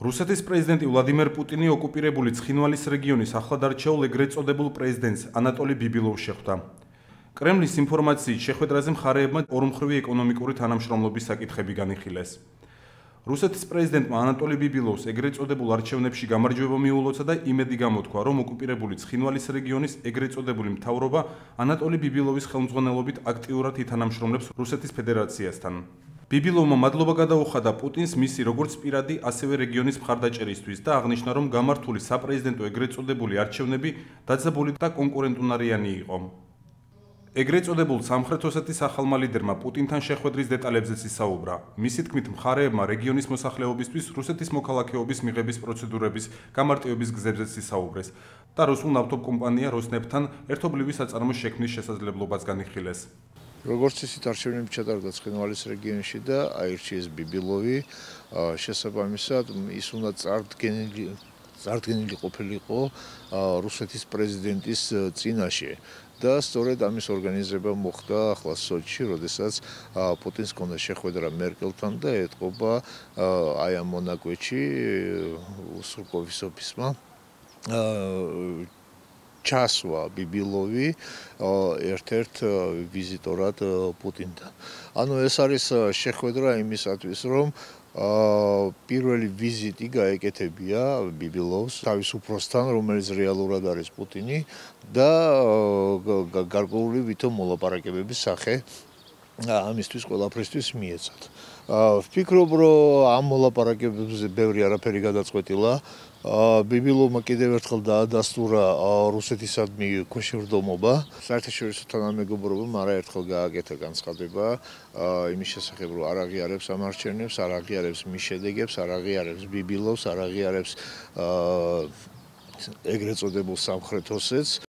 რუსეთის პრეზიდენტი ვლადიმერ პუტინი ოკუპირებული ცხინვალის რეგიონის ახლადარჩეულ ეგრეთ წოდებულ პრეზიდენტს ანატოლი ბიბილოვს შეხვდა. კრემლის ინფორმაციით შეხვედრაზე მხარეებმა ორმხრივი ეკონომიკური თანამშრომლობის საკითხები განიხილეს. რუსეთის პრეზიდენტმა ანატოლი ბიბილოვს ეგრეთ წოდებულ არჩევნებში გამარჯვება მიულოცა და იმედი გამოთქვა, რომ ოკუპირებული ცხინვალის რეგიონის ეგრეთ წოდებული მთავრობა ანატოლი ბიბილოვის ხელმძღვანელობით აქტიურად ითანამშრომლებს რუსეთის ფედერაციასთან. ბიბილოვმა მადლობა გადაუხადა პუტინს მისი როგორც პირადი, ასევე რეგიონის მხარდაჭერისთვის და აღნიშნა, რომ გამართული საპრეზიდენტო ეგრეთ წოდებული არჩევნები დაძაბული და კონკურენტუნარიანი იყო. ეგრეთ წოდებულ სამხრეთ ოსეთის ახალმა ლიდერმა პუტინთან შეხვედრის დეტალებზეც ისაუბრა. მისი თქმით, მხარეებმა რეგიონის მოსახლეობისთვის რუსეთის მოქალაქეობის მიღების პროცედურების გამარტივების გზებზეც ისაუბრეს და რუსულ ნავთობკომპანია როსნეფთან ერთობლივი საწარმოს შექმნის შესაძლებლობაც განიხილეს. როგორც ისიც არჩევნები ჩატარდა ცხინვალის რეგიონში და აირჩიეს ბიბილოვი, შესაბამისად ის უნდა წარდგენილი ყოფილიყო რუსეთის პრეზიდენტის წინაშე და სწორედ ამის ორგანიზება მოხდა ახლა სოჩში, როდესაც პუტინს ჰქონდა შეხვედრა მერკელთან და ეთყობა აი ამ მონაკვეთში სურკოვის ოფისმა ჩასვა ბიბილოვი ერთ-ერთ ვიზიტორად პუტინთან. ანუ ეს არის შეხვედრა იმისათვის, რომ პირველი ვიზიტი გაეკეთებია ბიბილოვს თავის უფროსთან, რომელიც რეალურად არის პუტინი და გარკვეული ვითომ მოლაპარაკებების სახე ამისთვის ყველაფრისთვის მიეცათ. ვფიქრობ, რომ ამ მოლაპარაკებებზე ბევრი არაფერი გადაწყვეტილა. ბიბილოვმა კიდევ ერთხელ დაადასტურა რუსეთისადმი ქვეშევრდომობა. საერთაშორისო თანამეგობრობამ არაერთხელ გააკეთა განცხადება იმის შესახებ, რომ არ აღიარებს ამ არჩევნებს, არ აღიარებს მის შედეგებს, არ აღიარებს ბიბილოვს, არ აღიარებს ეგრეთ წოდებულ სამხრეთ ოსეთს.